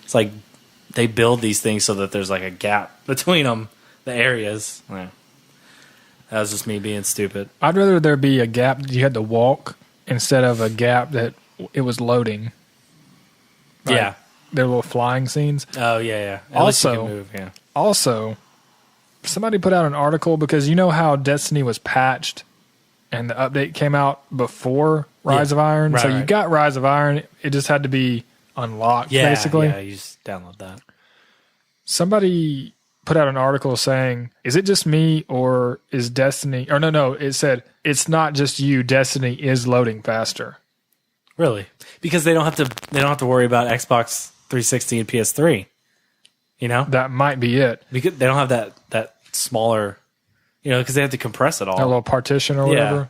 It's like they build these things so that there's like a gap between them, the areas. Yeah. That was just me being stupid. I'd rather there be a gap that you had to walk instead of a gap that it was loading. Like, Yeah. their little flying scenes. Oh yeah. At least you Also, can move, yeah. Also, somebody put out an article because you know how Destiny was patched and the update came out before Rise of Iron. Right, so you right. got Rise of Iron. It just had to be unlocked, basically. Yeah, you just download that. Somebody put out an article saying, is it just me or is Destiny... Or no, it said, it's not just you. Destiny is loading faster. Really? Because they don't have to worry about Xbox 360 and PS3. You know? That might be it. Because they don't have that smaller, because they have to compress it all. That little partition or whatever.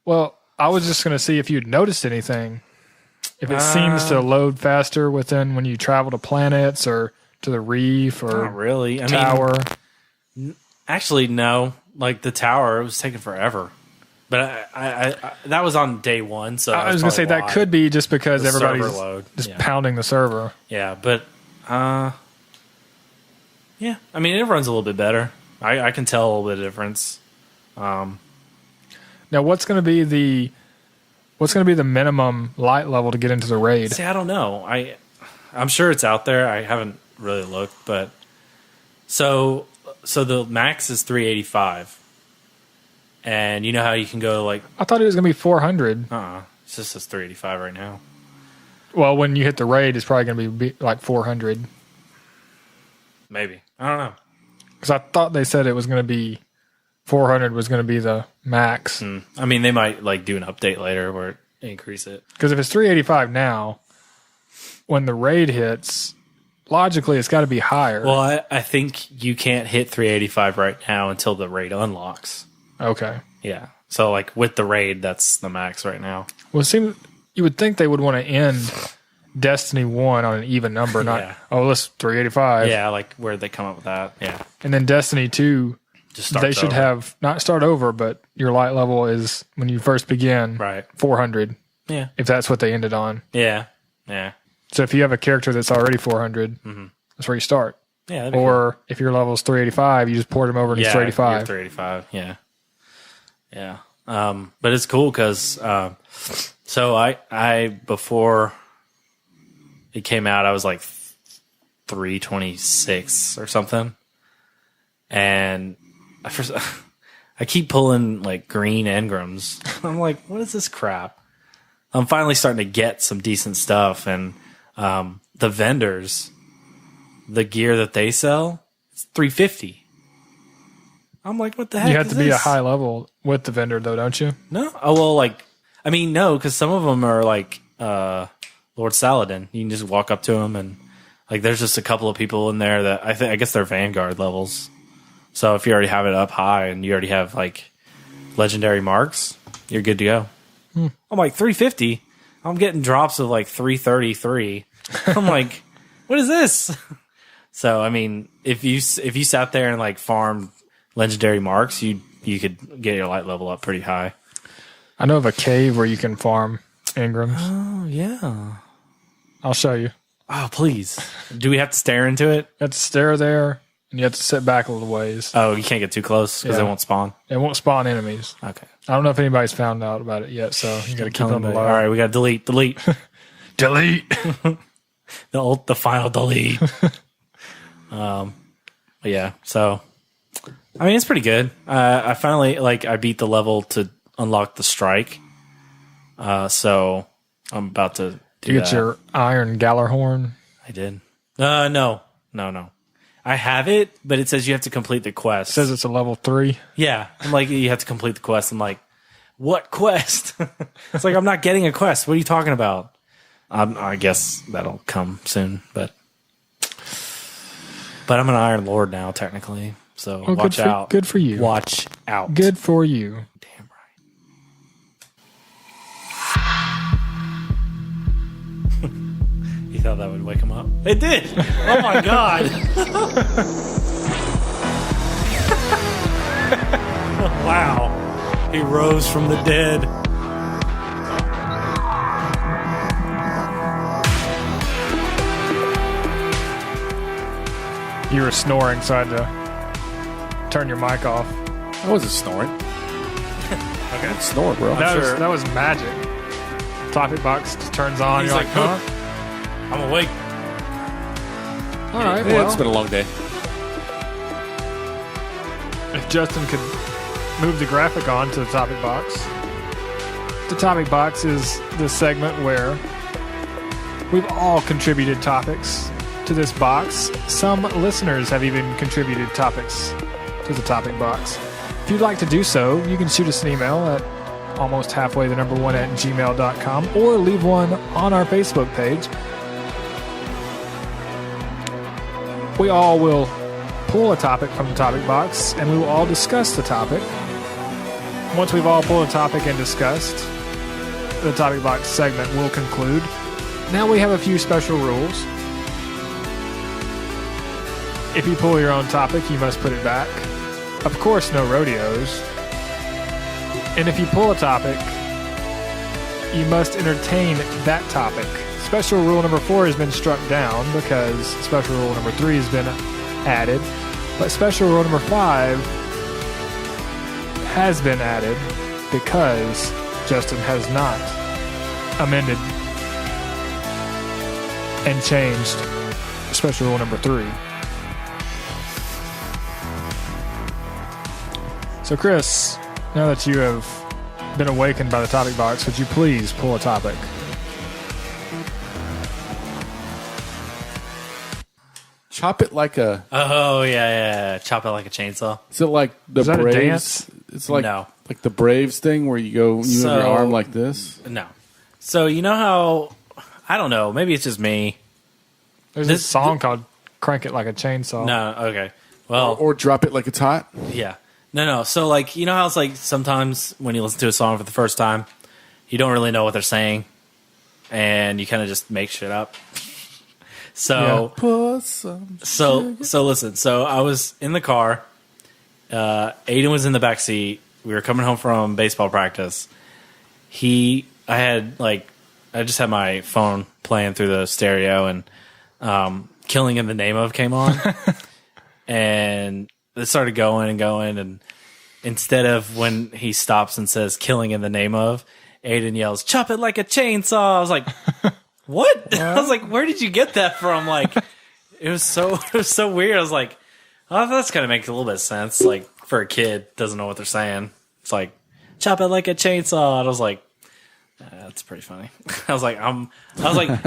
Well, I was just going to see if you'd noticed anything. If it seems to load faster when you travel to planets or to the reef or Not really. I tower. mean, actually, no. Like the tower, it was taking forever. But I that was on day one, so I was going to say that could be just because The everybody's server load. just Yeah. pounding the server. Yeah, but yeah. I mean, it runs a little bit better. I can tell a little bit of difference. Now, what's going to be the minimum light level to get into the raid? See, I don't know. I'm sure it's out there. I haven't really looked, but so the max is 385, and you know how you can go like I thought it was going to be 400. it just says 385 right now. Well, when you hit the raid, it's probably going to be like 400. Maybe, I don't know. Because I thought they said it was going to be 400 was going to be the max. I mean, they might like do an update later where it increase it. Because if it's 385 now, when the raid hits, logically it's got to be higher. Well, I think you can't hit 385 right now until the raid unlocks. Okay. Yeah. So like with the raid, that's the max right now. Well, it seems you would think they would want to end Destiny 1 on an even number, not, Yeah. let's 385. Yeah, like where they come up with that. Yeah. And then Destiny 2, Just starts they should over. have, not start over, but your light level is, when you first begin, Right. 400, Yeah. if that's what they ended on. Yeah. Yeah. So if you have a character that's already 400, that's where you start. Yeah. that'd be Or if your level is 385, you just port them over to cool. 385. 385. Yeah. Yeah. But it's cool because so I before it came out, I was like 326 or something. and I keep pulling like green engrams. I'm like, what is this crap? I'm finally starting to get some decent stuff, and the vendors, the gear that they sell, it's $350. I'm like, what the heck? You have is to be this? a high level with the vendor, though, don't you? No, oh well, like I mean, no, because some of them are like Lord Saladin. You can just walk up to him, and like there's just a couple of people in there that I guess they're Vanguard levels. So if you already have it up high and you already have like legendary marks, you're good to go. I'm like 350. I'm getting drops of like 333. I'm like, what is this? So I mean, if you sat there and like farmed legendary marks, you could get your light level up pretty high. I know of a cave where you can farm engrams. Oh yeah. I'll show you. Oh please. Do we have to stare into it? You have to stare there, and you have to sit back a little ways. Oh, you can't get too close because Yeah. it won't spawn. It won't spawn enemies. Okay. I don't know if anybody's found out about it yet, so you got to keep it on the low. All right, we got to delete. Delete. the final delete. But yeah, so I mean it's pretty good. I finally I beat the level to unlock the strike. So I'm about to do You get that. your iron Gallarhorn. I did. No. I have it, but it says you have to complete the quest. It says it's a level 3. Yeah, I'm like, you have to complete the quest. I'm like, what quest? It's like, I'm not getting a quest. What are you talking about? I guess that'll come soon, but I'm an Iron Lord now, technically. So Oh, watch out. Good for you. Watch out. Good for you. Damn right. You thought that would wake him up? It did. Oh my god. Wow. He rose from the dead. You were snoring, so I had to turn your mic off. I wasn't snoring. Okay. Don't snore, bro. That was magic. Topic box just turns on. He's You're like, huh? I'm awake. All right. Yeah, Well, it's been a long day. if Justin could move the graphic on to the topic box. The topic box is the segment where we've all contributed topics to this box. Some listeners have even contributed topics to the topic box. If you'd like to do so, you can shoot us an email at almosthalfway1@gmail.com or leave one on our Facebook page. We all will pull a topic from the topic box and we will all discuss the topic. Once we've all pulled a topic and discussed, the topic box segment will conclude. Now we have a few special rules. If you pull your own topic, you must put it back. Of course, no rodeos. And if you pull a topic, you must entertain that topic. Special rule number 4 has been struck down because special rule number 3 has been added. But special rule number 5 has been added because Justin has not amended and changed special rule number 3. So Chris, now that you have been awakened by the topic box, would you please pull a topic? Chop it like a. Oh yeah. Chop it like a chainsaw. Is it like the Is that a Braves? dance? It's like No. like the Braves thing where you go, you have your So- arm like this. No. So you know how? I don't know. Maybe it's just me. There's This- a song called "Crank It Like a Chainsaw." No. Okay. Well. Or drop it like it's hot. Yeah. No. So like, you know how it's like sometimes when you listen to a song for the first time, you don't really know what they're saying, and you kind of just make shit up. So Put some. so listen. So I was in the car. Aiden was in the back seat. We were coming home from baseball practice. I just had my phone playing through the stereo, and "Killing in the Name of" came on, and it started going and going. And instead of when he stops and says "Killing in the Name of," Aiden yells, "Chop it like a chainsaw." I was like, "What?" I was like, "Where did you get that from?" Like, it was so weird. I was like, Oh, that's kind of makes a little bit of sense. Like for a kid, doesn't know what they're saying. It's like chop it like a chainsaw. And I was like, that's pretty funny. I was like,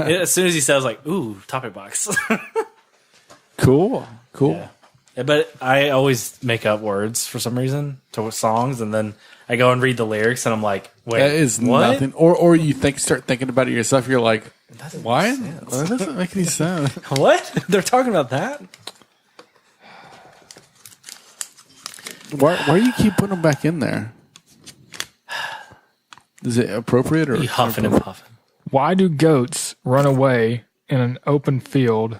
as soon as he said, I was like, ooh, topic box. Cool. Yeah. But I always make up words for some reason to songs, and then I go and read the lyrics, and I'm like, wait, That is what? nothing. Or you start thinking about it yourself. You're like, why? That doesn't make any sense. What? They're talking about that? Why do you keep putting them back in there? Is it appropriate or You huffing and puffing. Why do goats run away in an open field?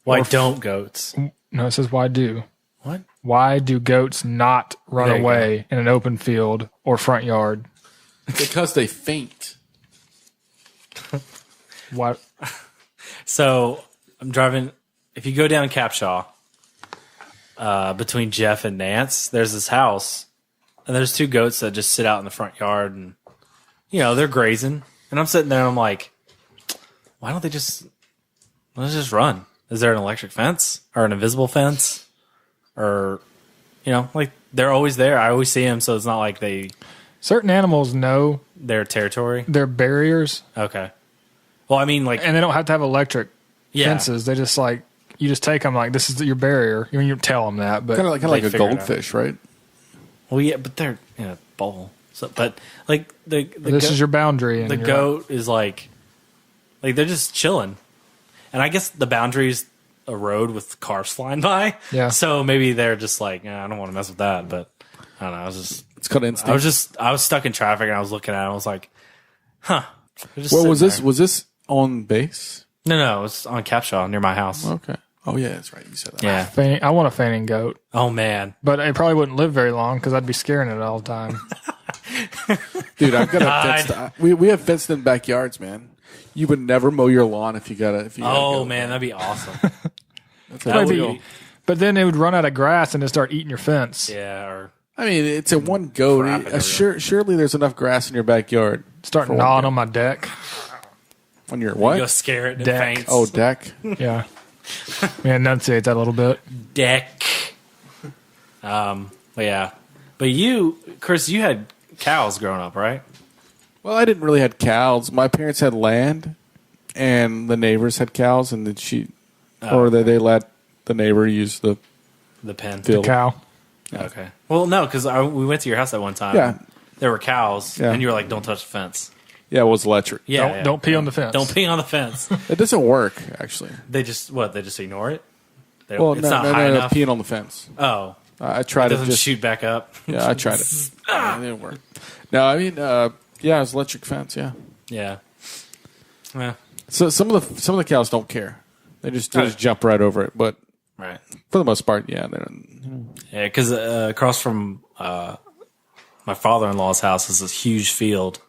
Why don't goats? No, it says why do. What? Why do goats not run There you away in an open field or front yard? because they faint? Why? So I'm driving. If you go down Capshaw, between Jeff and Nance, there's this house, and there's two goats that just sit out in the front yard, and they're grazing. And I'm sitting there, and I'm like, why don't they just let's just run? Is there an electric fence or an invisible fence, or like they're always there? I always see them, so it's not like Certain animals know their territory. their barriers, Okay. Well, I mean, like, and they don't have to have electric yeah. fences. They just you just take them like this is your barrier. You don't tell them that, but Kind of like a figure it out. goldfish, right? Well, yeah, but they're in a bowl. So, but like this is your boundary. And the you're goat is like they're just chilling, and I guess the boundary is a road with cars flying by. Yeah. So maybe they're just like, I don't want to mess with that. But I don't know. It's called instinct. I was stuck in traffic, and I was looking at it. And I was like, huh. What was this? Was this on base? No, it was on Capshaw near my house. Okay. Oh yeah, that's right. You said that. Yeah. I want a fainting goat, Oh man. but it probably wouldn't live very long because I'd be scaring it all the time. Dude, I've got a fenced. We have fenced in backyards, man. You would never mow your lawn if you got a. Oh man, that'd be awesome. That's That a would deal. be- But then it would run out of grass and it'd start eating your fence. Yeah. Or I mean, it's a one goat. Crap it everywhere. Surely there's enough grass in your backyard. Start for one gnawing goat. on my deck. On your go what? scare it and it Deck. faints. Oh, deck. Yeah. We enunciate that a little bit. Deck. But yeah. But you, Chris, you had cows growing up, right? Well, I didn't really have cows. My parents had land, and the neighbors had cows, and then they let the neighbor use the The pen. field. Cow. Okay. Well, no, because we went to your house that one time. Yeah. There were cows, Yeah. and you were like, "Don't touch the fence." Yeah, it was electric. Yeah. Don't pee on the fence. Don't pee on the fence. It doesn't work, actually. They just They just ignore it. Well, It's not high no, enough. peeing on the fence. Oh, I it tried to doesn't just shoot back up. Yeah, I tried it. It didn't work. No, I mean, yeah, it was electric fence. Yeah. Yeah. Yeah. So some of the cows don't care. They just jump right over it. But Right. for the most part, yeah, they don't. Yeah, because across from my father-in-law's house is this huge field,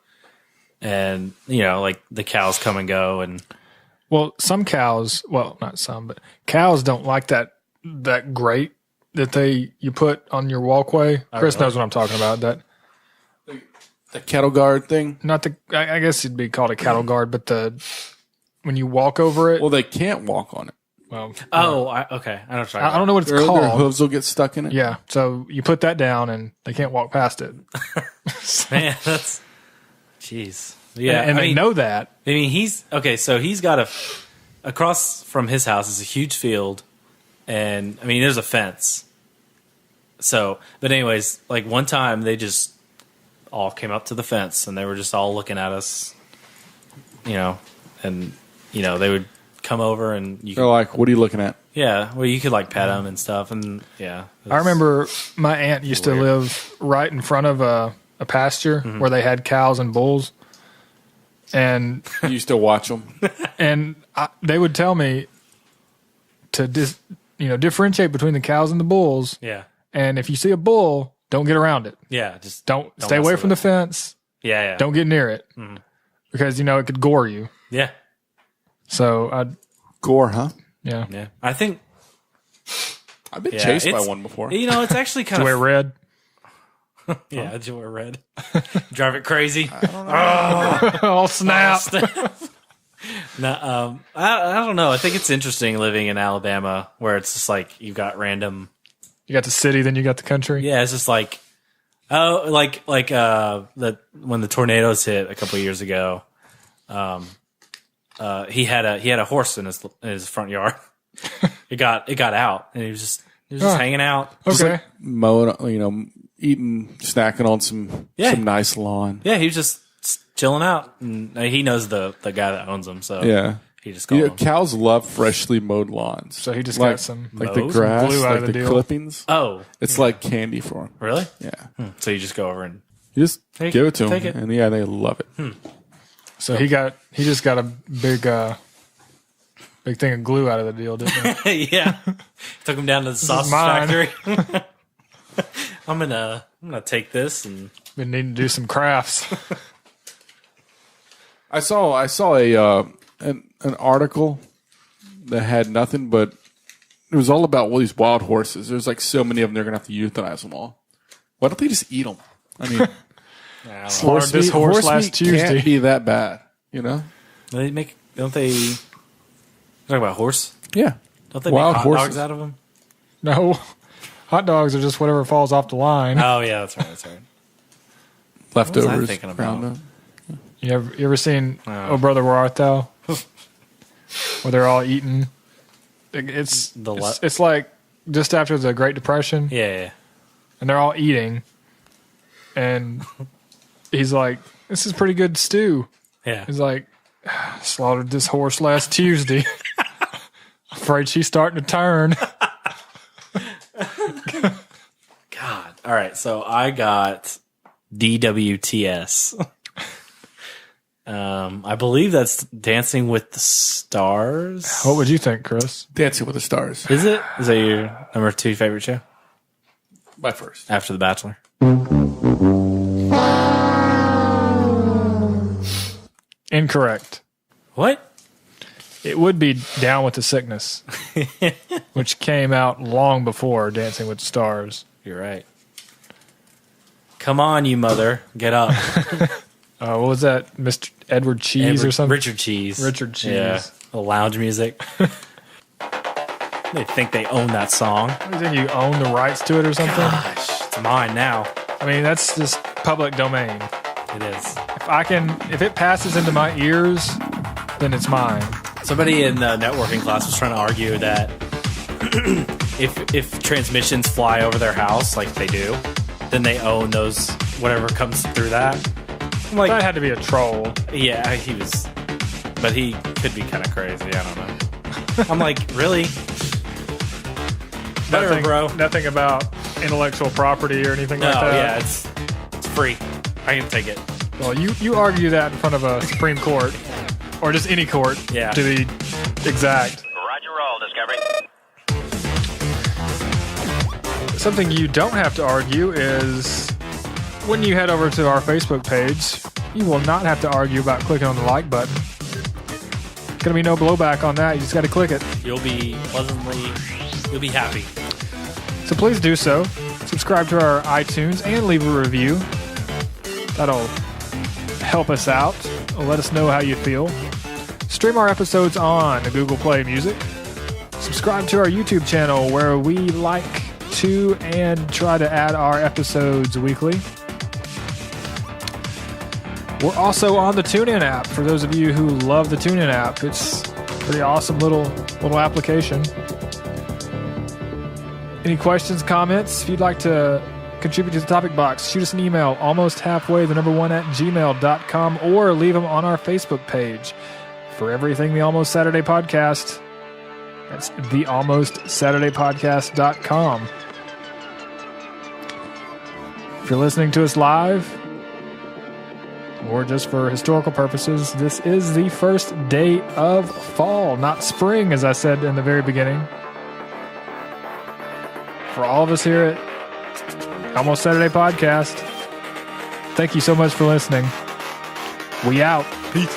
and like the cows come and go, and Well, some cows, well, not some, but cows don't like that grate that you put on your walkway. Chris really? knows what I'm talking about. That The cattle guard thing. not the I guess it'd be called a cattle guard, but when you walk over it, Well, they can't walk on it. well, okay, I don't I don't know what it's Their called. hooves will get stuck in it. Yeah, so you put that down and they can't walk past it. Man, that's jeez. Yeah, and I they mean, know that. I mean, he's okay. So he's got across from his house is a huge field, and I mean, there's a fence. So, but anyways, like one time they just all came up to the fence and they were just all looking at us, and they would come over and They're like, "What are you looking at?" well, you could like pet them and stuff, and yeah. it I was- remember my aunt used to Weird. live right in front of a pasture Mm-hmm. where they had cows and bulls, and You used to watch them. they would tell me to differentiate between the cows and the bulls. Yeah, And if you see a bull, don't get around it. yeah, just Don't stay mess away with from the it. fence. Yeah. Don't get near it because it could gore you. Yeah, So Gore, huh? yeah. yeah. I think I've been yeah, chased by it's- one before. It's actually kind Wear of red. yeah. Did you wear red? Drive it crazy. Oh snap! No, I don't know. I think it's interesting living in Alabama where it's just like you've got random You got the city, then you got the country. Yeah, it's just like, when the tornadoes hit a couple of years ago, he had a horse in his front yard. It got out, and he was just hanging out. Okay. Mowing, eating, snacking on some nice lawn. Yeah, he was just chilling out, and he knows the guy that owns him, so Yeah. he just called him. Cows love freshly mowed lawns. So he just like, got some like the mows? grass, Glue out like of the the deal. clippings. Oh, It's like candy for them. really? Yeah. So you just go over and You just Take give it, it to take them, it. and yeah, they love it. So he just got a big thing of glue out of the deal, didn't he? yeah, took him down to the sausage mine. factory. I'm gonna take this and Been needing to do some crafts. I saw an article that had nothing but it was all about all these wild horses. There's like so many of them, they're gonna have to euthanize them all. Why don't they just eat them? I mean, Slaughtered this horse last meat Tuesday. can't be that bad, you know? don't they talk about horse? Yeah, Don't they Wild make hot horses. dogs out of them? No, hot dogs are just whatever falls off the line. Oh yeah, that's right. leftovers. thinking about? ground up. You ever seen No. Oh Brother Where Art Thou? Where they're all eating. It's like just after the Great Depression, Yeah. and they're all eating, and he's like, "This is pretty good stew." Yeah. He's like, "Slaughtered this horse last Tuesday. Afraid she's starting to turn." God. All right. So I got DWTS. I believe that's Dancing with the Stars. What would you think, Chris? Dancing with the Stars. Is it? Is that your number 2 favorite show My first. after The Bachelor? Incorrect. What? It would be Down with the Sickness, which came out long before Dancing with the Stars. You're right. Come on, you mother. Get up. What was that? Mr. Edward Cheese or something? Richard Cheese. Richard Cheese. Yeah. The lounge music. They think they own that song. You think you own the rights to it or something? Gosh, it's mine now. I mean, that's just public domain. It is. If it passes into my ears, then it's mine. Somebody in the networking class was trying to argue that if transmissions fly over their house like they do, then they own those whatever comes through that. I'm like, That had to be a troll. yeah, he was, but he could be kind of crazy. I don't know. I'm like, really? Whatever, Nothing, bro. Nothing about intellectual property or anything No, like that. yeah, it's free. I can take it. Well, you argue that in front of a Supreme Court, or just any court, Yeah. to be exact. Roger, roll, Discovery. Something you don't have to argue is when you head over to our Facebook page, you will not have to argue about clicking on the like button. Going to be no blowback on that. You just got to click it. You'll be happy. So please do so. Subscribe to our iTunes and leave a review. That'll help us out. Let us know how you feel. Stream our episodes on Google Play Music. Subscribe to our YouTube channel where we like to and try to add our episodes weekly. We're also on the TuneIn app for those of you who love the TuneIn app. It's a pretty awesome little application. Any questions, comments? If you'd like to contribute to the topic box, shoot us an email, almosthalfway1@gmail.com, or leave them on our Facebook page. For everything The Almost Saturday Podcast, that's thealmostsaturdaypodcast.com. If you're listening to us live, or just for historical purposes, this is the first day of fall, not spring, as I said in the very beginning. For all of us here at Almost Saturday Podcast, thank you so much for listening. We out. Peace.